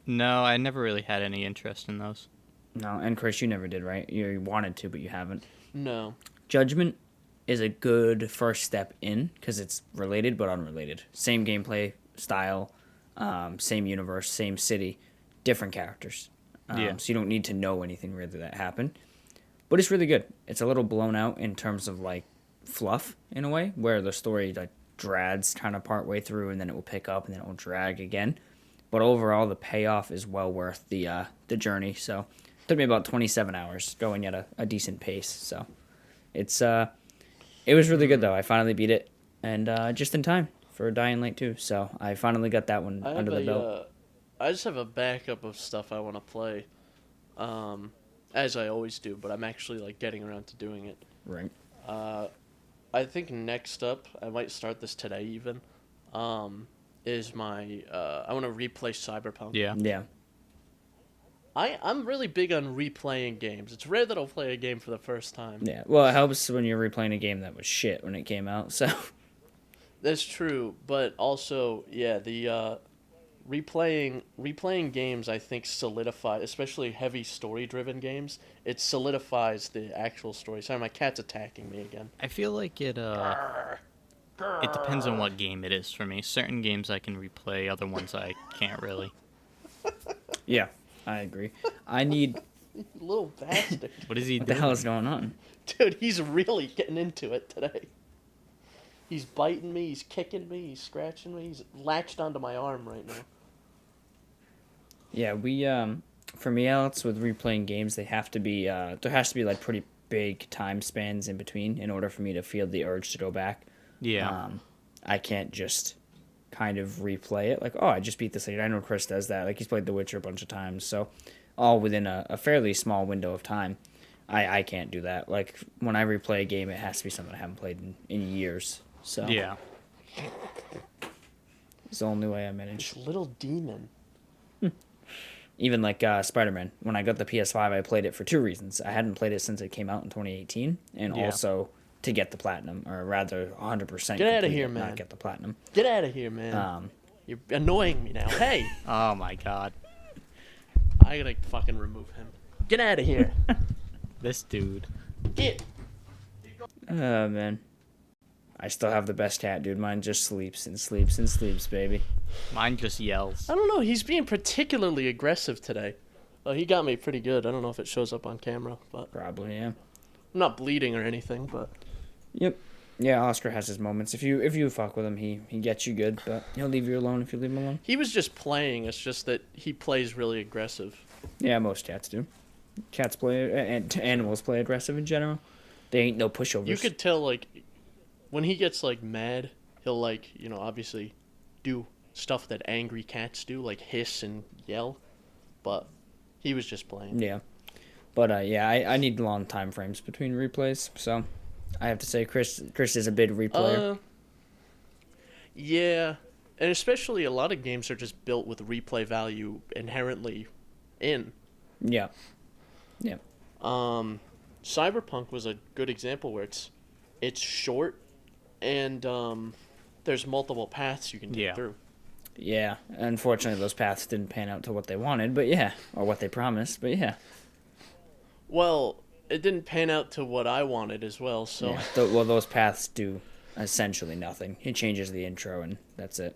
No, I never really had any interest in those. No, and Chris, you never did, right? You wanted to, but you haven't. No. Judgment is a good first step in, because it's related but unrelated. Same gameplay style, same universe, same city, different characters. Yeah. So you don't need to know anything really that happened. But it's really good. It's a little blown out in terms of like fluff in a way, where the story like drags kind of part way through, and then it will pick up, and then it will drag again. But overall, the payoff is well worth the journey. So it took me about 27 hours going at a decent pace. So it was really good though. I finally beat it, and just in time for Dying Light 2. So I finally got that one under the belt. I just have a backup of stuff I want to play, as I always do. But I'm actually like getting around to doing it. Right. I think next up, I might start this today even. Is my I want to replay Cyberpunk. Yeah. Yeah. I'm really big on replaying games. It's rare that I'll play a game for the first time. Yeah. Well, it helps when you're replaying a game that was shit when it came out. So. That's true, but also, yeah, the replaying games I think solidify, especially heavy story-driven games. It solidifies the actual story. Sorry, my cat's attacking me again. I feel like it depends on what game it is for me. Certain games I can replay, other ones I can't really. Yeah, I agree. I need. You little bastard. What is he What the doing? hell is going on? Dude, he's really getting into it today. He's biting me, he's kicking me, he's scratching me, he's latched onto my arm right now. Yeah, we for me, Alex, with replaying games, they have to be there has to be like pretty big time spans in between in order for me to feel the urge to go back. Yeah. I can't just kind of replay it like, oh, I just beat this later. I know Chris does that. Like he's played The Witcher a bunch of times, so all within a fairly small window of time. I can't do that. Like when I replay a game, it has to be something I haven't played in years. So Yeah. it's the only way I manage. This little demon. Even like Spider-Man, when I got the PS5, I played it for two reasons. I hadn't played it since it came out in 2018, and Yeah. also to get the platinum, or rather 100% Get outta complete here, it, man. not get the platinum. Get out of here, man. You're annoying me now. Hey, Oh my god. I gotta fucking remove him. Get out of here. This dude. Get. Oh, man. I still have the best cat, dude. Mine just sleeps and sleeps and sleeps, baby. Mine just yells. I don't know. He's being particularly aggressive today. He got me pretty good. I don't know if it shows up on camera, but Probably, yeah. I'm not bleeding or anything. But Yep. Yeah, Oscar has his moments. If you fuck with him, he gets you good, but he'll leave you alone if you leave him alone. he was just playing. It's just that he plays really aggressive. Yeah, most cats do. Cats play, and animals play aggressive in general. They ain't no pushovers. You could tell, like, when he gets, like, mad, he'll, like, obviously do stuff that angry cats do, like hiss and yell. But he was just playing. Yeah. But, yeah, I need long time frames between replays, so I have to say Chris is a big replayer. Yeah. And especially a lot of games are just built with replay value inherently in. Yeah. Yeah. Cyberpunk was a good example where it's short and there's multiple paths you can take Yeah. through. Yeah. Unfortunately, those paths didn't pan out to what they wanted, but yeah. Or what they promised, but yeah. Well, it didn't pan out to what I wanted as well, so Yeah. Well, those paths do essentially nothing. It changes the intro, and that's it.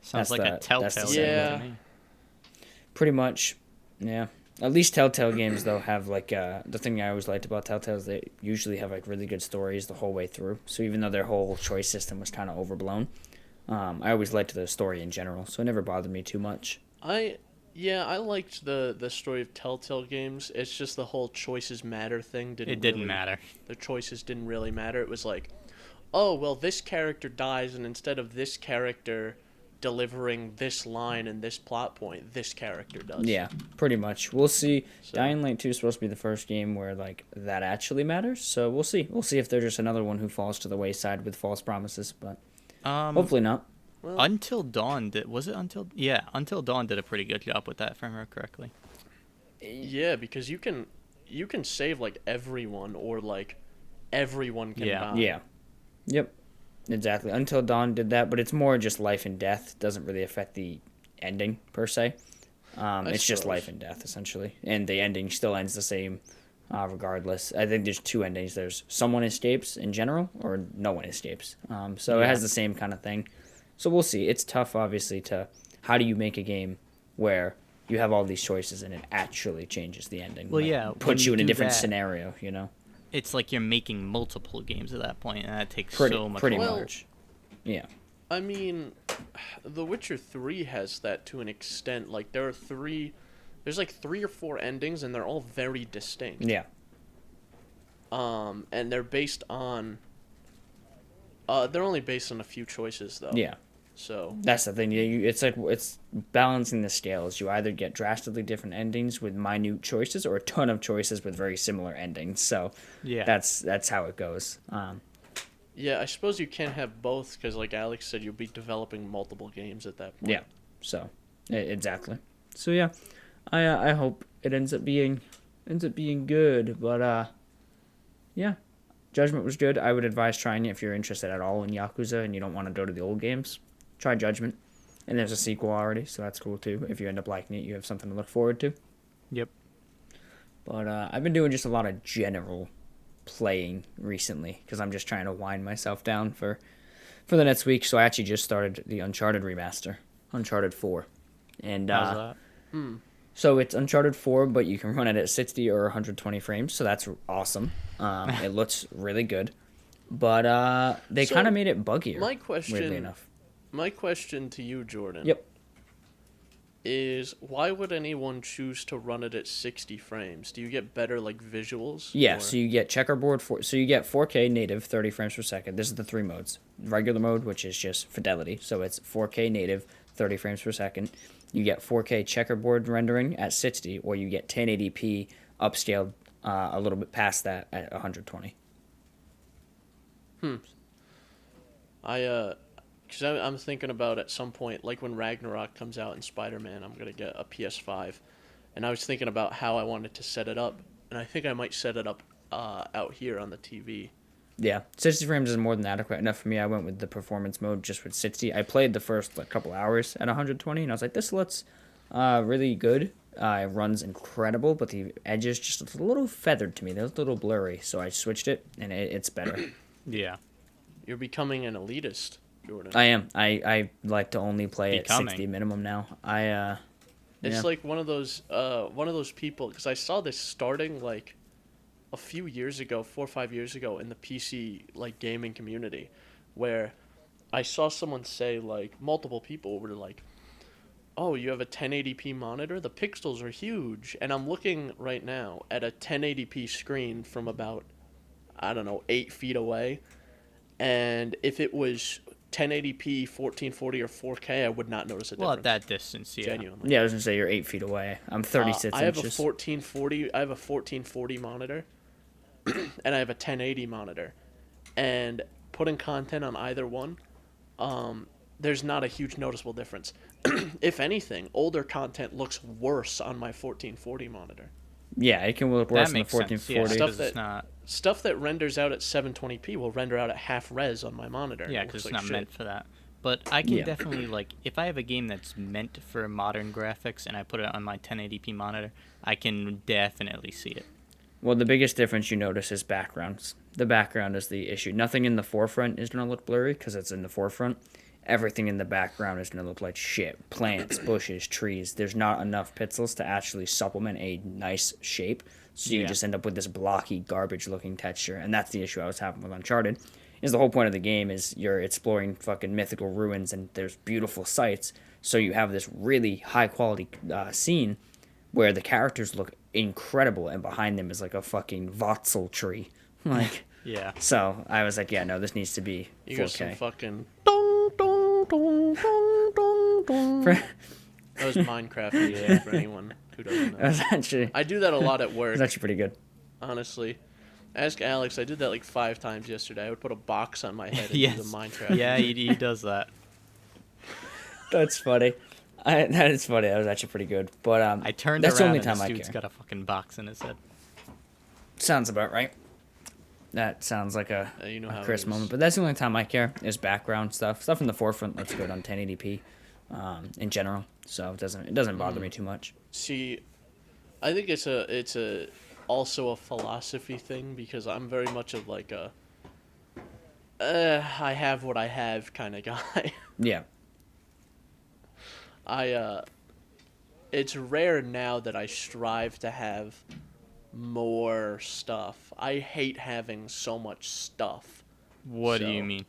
Sounds That's like the- a telltale that's the game Yeah. to me. Pretty much, yeah. At least Telltale games though have like the thing I always liked about Telltale is they usually have like really good stories the whole way through. So even though their whole choice system was kind of overblown, I always liked the story in general. So it never bothered me too much. I liked the story of Telltale games. It's just the whole choices matter thing It didn't matter. The choices didn't really matter. It was like, oh well, this character dies, and instead of this character delivering this line and this plot point, this character does. Yeah, pretty much. We'll see. So- Dying Light 2 is supposed to be the first game where like that actually matters. So we'll see. We'll see if there's just another one who falls to the wayside with false promises, but hopefully not. Well, Until Dawn Until Dawn did a pretty good job with that, if I remember correctly. yeah, because you can save like everyone, or like everyone can Yeah. die. Yeah. Yep. Exactly. Until Dawn did that, but it's more just life and death. It doesn't really affect the ending per se. It's just suppose. life and death essentially, and the ending still ends the same, regardless. I think there's two endings. There's someone escapes in general, or no one escapes. So it Yeah. has the same kind of thing. So we'll see. It's tough, obviously. How do you make a game where you have all these choices and it actually changes the ending? Well, Like, yeah, when puts you you in a do different that- scenario. It's like you're making multiple games at that point, and that takes Pretty so much pretty longer. Well- much. Yeah. I mean, The Witcher 3 has that to an extent. Like there's like 3 or 4 endings, and they're all very distinct. Yeah. And they're based on. They're only based on a few choices though. Yeah. So That's the thing. It's balancing the scales. You either get drastically different endings with minute choices, or a ton of choices with very similar endings. So Yeah. that's how it goes. yeah, I suppose you can't have both because, like Alex said, you'll be developing multiple games at that point. Yeah. So exactly. So yeah, I hope it ends up being good. But yeah, Judgment was good. I would advise trying it if you're interested at all in Yakuza and you don't want to go to the old games. Try Judgment, and there's a sequel already, so that's cool too. If you end up liking it, you have something to look forward to. Yep. But I've been doing just a lot of general playing recently because I'm just trying to wind myself down for the next week. So I actually just started the Uncharted remaster, Uncharted 4. And How's that? so it's Uncharted 4, but you can run it at 60 or 120 frames, so that's awesome. It looks really good. But they So, kind of made it buggier, My question. weirdly enough. My question to you, Jordan. Yep. Is why would anyone choose to run it at 60 frames? Do you get better like visuals? Yeah, or- so you get checkerboard so you get 4K native 30 frames per second. This is the 3 modes. Regular mode, which is just fidelity, so it's 4K native 30 frames per second. You get 4K checkerboard rendering at 60, or you get 1080p upscaled a little bit past that at 120. Because I'm thinking about at some point, like when Ragnarok comes out in Spider-Man, I'm going to get a PS5. And I was thinking about how I wanted to set it up. And I think I might set it up out here on the TV. Yeah, 60 frames is more than adequate enough for me. I went with the performance mode just with 60. I played the first couple hours at 120, and I was like, this looks really good. It runs incredible, but the edges just a little feathered to me. They're a little blurry, so I switched it, and it's better. Yeah. You're becoming an elitist, Jordan. I am. I like to only play Becoming. at 60 minimum now. It's yeah. like one of those people, because I saw this starting like a few years ago, 4 or 5 years ago, in the PC like gaming community, where I saw someone say, like, multiple people were like, oh, you have a 1080p monitor? The pixels are huge. And I'm looking right now at a 1080p screen from about, I don't know, 8 feet away. And if it was 1080p, 1440, or 4K, I would not notice a Well, difference. at that distance, yeah. Genuinely. Yeah, I was gonna say you're 8 feet away. I'm 36 I have inches. a 1440. I have a 1440 monitor, and I have a 1080 monitor, and putting content on either one, there's not a huge noticeable difference. If anything, older content looks worse on my 1440 monitor. Yeah, it can look worse That than the makes sense. Yeah, 1440. Stuff because that- it's not. Stuff that renders out at 720p will render out at half res on my monitor. Yeah, It because looks it's like not shit. meant for that. But I can Yeah. definitely, like, if I have a game that's meant for modern graphics and I put it on my 1080p monitor, I can definitely see it. Well, the biggest difference you notice is backgrounds. The background is the issue. Nothing in the forefront is going to look blurry because it's in the forefront. Everything in the background is going to look like shit. Plants, bushes, trees. There's not enough pixels to actually supplement a nice shape. So you just end up with this blocky, garbage-looking texture. And that's the issue I was having with Uncharted. Is the whole point of the game is you're exploring fucking mythical ruins and there's beautiful sights. So you have this really high-quality scene where the characters look incredible and behind them is like a fucking Voxel tree. Like, Yeah. so I was like, yeah, no, this needs to be You got 4K. some fucking dong, dong, dong, dong, dong, dong. For- That was Minecraft music for anyone who doesn't That know. was actually, I do that a lot at work, it's actually pretty good. honestly. Ask Alex, I did that like 5 times yesterday. I would put a box on my head and Yes. do the Minecraft. Yeah, he does that. That's funny. That is funny. That was actually pretty good. But I turned that's the around only and time this I dude's care. got a fucking box in his head. Sounds about right. That sounds like a You know how it Chris is. moment. But that's the only time I care is background stuff. Stuff in the forefront looks good on 1080p in general. So it doesn't bother me too much. See, I think it's a also a philosophy thing because I'm very much of like a I have what I have kind of guy. Yeah. It's rare now that I strive to have more stuff. I hate having so much stuff. What do So- you mean?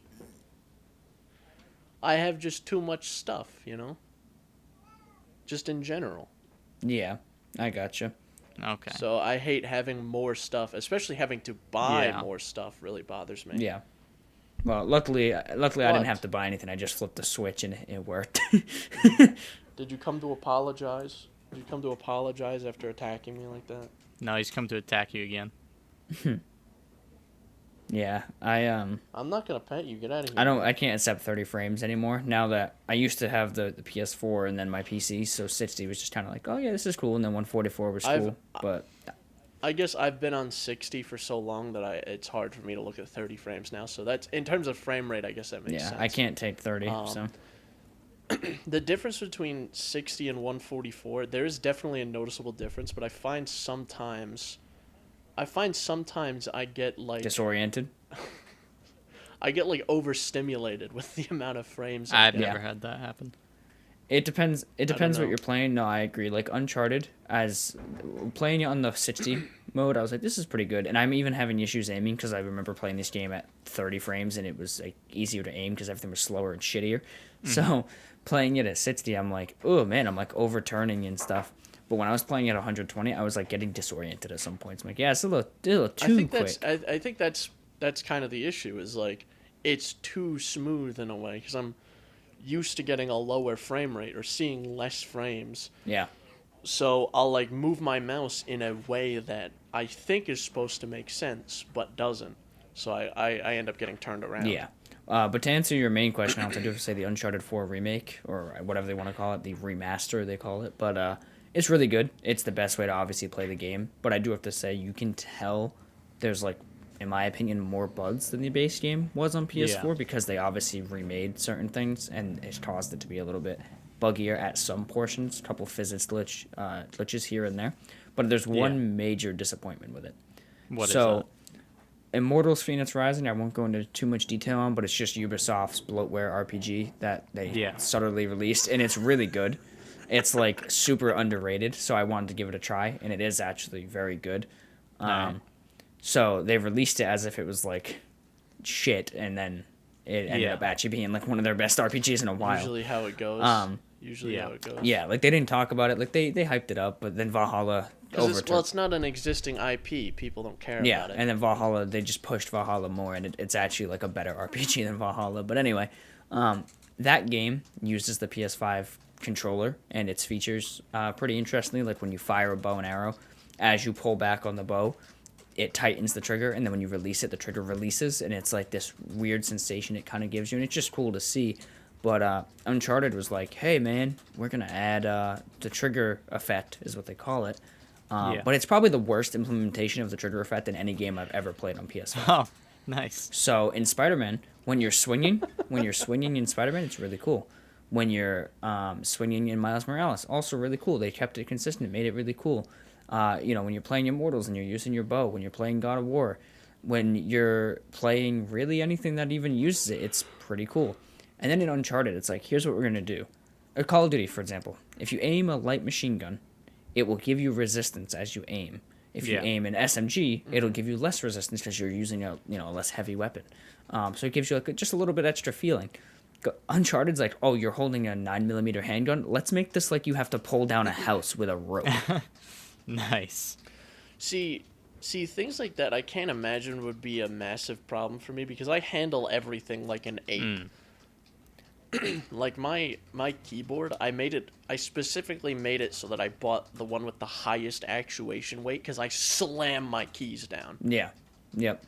I have just too much stuff, you know? Just in general. Yeah. I gotcha. Okay. So I hate having more stuff, especially having to buy Yeah. more stuff really bothers me. Yeah. Well, luckily I didn't What? have to buy anything. I just flipped the switch and it worked. Did you come to apologize? Did you come to apologize after attacking me like that? No, he's come to attack you again. Yeah. I'm not gonna pet you. Get out of here. I can't accept 30 frames anymore now that I used to have the PS4 and then my PC, so 60 was just kind of like, oh yeah, this is cool, and then 144 was I've- cool, but I guess I've been on 60 for so long that it's hard for me to look at 30 frames now. So that's in terms of frame rate, I guess that makes yeah, sense. I can't take 30, so The difference between 60 and 144, there is definitely a noticeable difference, but I find sometimes I get like disoriented. overstimulated with the amount of frames. I've get. never had that happen. It depends. It depends what know. you're playing. No, I agree. Like Uncharted, as playing it on the 60 mode, I was like, this is pretty good. And I'm even having issues aiming because I remember playing this game at 30 frames and it was like easier to aim because everything was slower and shittier. So playing it at 60, I'm like, oh man, I'm like overturning and stuff. But when I was playing at 120, I was like getting disoriented at some points. I'm like, yeah, it's a little too quick. I think that's kind of the issue is like it's too smooth in a way because I'm used to getting a lower frame rate or seeing less frames. Yeah. So I'll like move my mouse in a way that I think is supposed to make sense but doesn't. So I end up getting turned around. Yeah. But to answer your main question, I do have to say the Uncharted 4 remake, or whatever they want to call it, the remaster they call it. But it's really good. It's the best way to obviously play the game. But I do have to say, you can tell there's like, in my opinion, more bugs than the base game was on PS4 because they obviously remade certain things and it's caused it to be a little bit buggier at some portions, a couple physics glitches here and there. But there's one major disappointment with it. What is so, that? Immortals Phoenix Rising, I won't go into too much detail on, but it's just Ubisoft's bloatware RPG that they subtly released, and it's really good. It's like super underrated, so I wanted to give it a try, and it is actually very good. So they released it as if it was like shit, and then it ended up actually being like one of their best RPGs in a while. Usually how it goes. How it goes. Yeah, like they didn't talk about it, like they hyped it up, but then Valhalla overtook. It's not an existing IP. People don't care about it. And then Valhalla, they just pushed Valhalla more, and it's actually like a better RPG than Valhalla. But anyway, that game uses the PS5 controller, and its features pretty interestingly. Like when you fire a bow and arrow, as you pull back on the bow, it tightens the trigger, and then when you release it, the trigger releases, and it's like this weird sensation it kind of gives you, and it's just cool to see. But Uncharted was like, hey man, we're gonna add the trigger effect, is what they call it. But it's probably the worst implementation of the trigger effect in any game I've ever played on PS5. Oh, nice. So in Spider-Man, when you're swinging in Spider-Man, it's really cool. When you're swinging in Miles Morales, also really cool. They kept it consistent, made it really cool. When you're playing Immortals and you're using your bow, when you're playing God of War, when you're playing really anything that even uses it, it's pretty cool. And then in Uncharted, it's like, here's what we're going to do. A Call of Duty, for example. If you aim a light machine gun, it will give you resistance as you aim. If you aim an SMG, it'll give you less resistance because you're using a less heavy weapon. So it gives you like just a little bit extra feeling. Uncharted's like, oh, you're holding a 9mm handgun? Let's make this like you have to pull down a house with a rope. Nice. See, things like that I can't imagine would be a massive problem for me because I handle everything like an ape. Like my keyboard, I specifically made it so that I bought the one with the highest actuation weight because I slam my keys down. Yeah. Yep.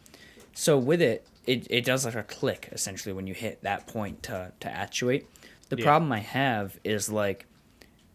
So with it does like a click essentially when you hit that point to actuate. The problem I have is like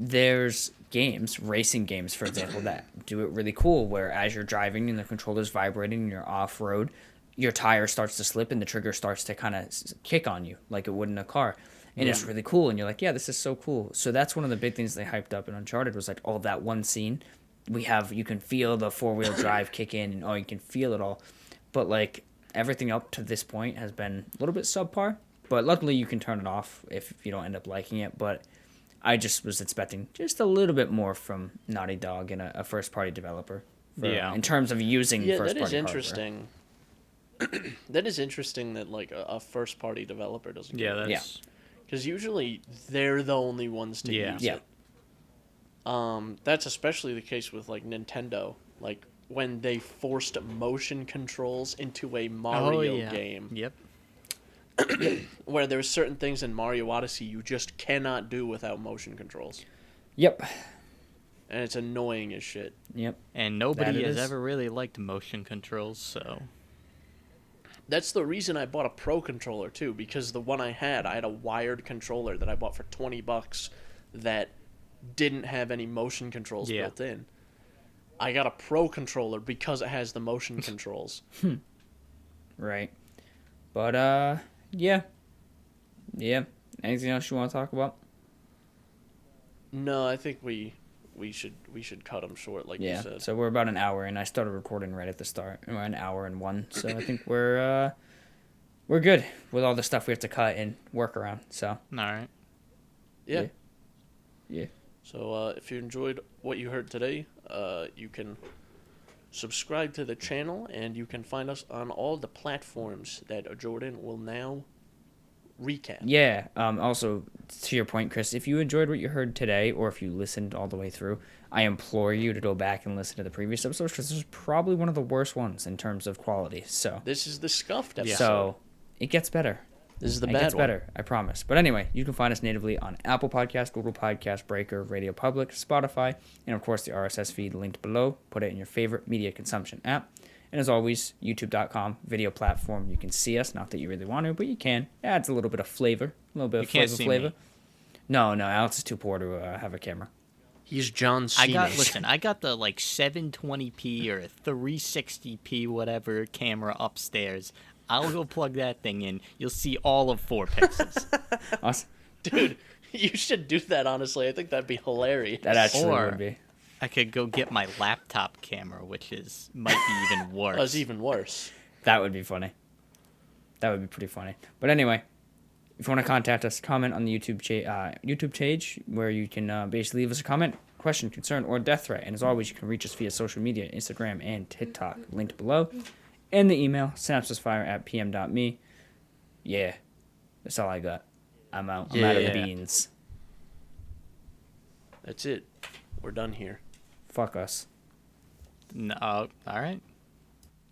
there's games, racing games for example, that do it really cool where as you're driving and the controller's vibrating and you're off road, your tire starts to slip and the trigger starts to kind of kick on you like it would in a car. And it's really cool, and you're like, yeah, this is so cool. So that's one of the big things they hyped up in Uncharted was like, oh, that one scene, you can feel the 4-wheel drive kick in, and you can feel it all. But like everything up to this point has been a little bit subpar. But luckily, you can turn it off if you don't end up liking it. But I just was expecting just a little bit more from Naughty Dog and a first-party developer. In terms of using first-party that is interesting. That is interesting that like a first-party developer doesn't. Because usually they're the only ones to use it. That's especially the case with like Nintendo. Like when they forced motion controls into a Mario game. Yep. Where there's certain things in Mario Odyssey you just cannot do without motion controls. Yep. And it's annoying as shit. Yep. And nobody has ever really liked motion controls, so... That's the reason I bought a Pro controller, too, because the one I had a wired controller that I bought for $20 that didn't have any motion controls built in. I got a Pro controller because it has the motion controls. Right. But, yeah. Anything else you want to talk about? No, I think we should cut them short, like you said. So we're about an hour, and I started recording right at the start. We're an hour and 1, so I think we're good with all the stuff we have to cut and work around. So all right. Yeah. Yeah. So if you enjoyed what you heard today, you can subscribe to the channel, and you can find us on all the platforms that Jordan will now recap. Yeah. Also, to your point, Chris, if you enjoyed what you heard today, or if you listened all the way through, I implore you to go back and listen to the previous episodes because this is probably one of the worst ones in terms of quality. So this is the scuffed episode. So it gets better. This is the bad one. It gets better, I promise. But anyway, you can find us natively on Apple Podcast, Google Podcast, Breaker, Radio Public, Spotify, and of course the RSS feed linked below. Put it in your favorite media consumption app. And as always, youtube.com, video platform. You can see us. Not that you really want to, but you can. It adds a little bit of flavor. A little bit of flavor. Me. No, Alex is too poor to have a camera. He's John Cena. I got the like 720p or 360p whatever camera upstairs. I'll go plug that thing in. You'll see all of 4 pixels. Awesome. Dude, you should do that, honestly. I think that'd be hilarious. That actually would be. I could go get my laptop camera, which might be even worse. That's even worse. That would be funny. That would be pretty funny. But anyway, if you want to contact us, comment on the YouTube page where you can basically leave us a comment, question, concern, or death threat. And as always, you can reach us via social media, Instagram and TikTok, linked below. And the email, synapsemisfire@pm.me. Yeah, that's all I got. I'm out. I'm out of beans. That's it. We're done here. Fuck us. No, all right.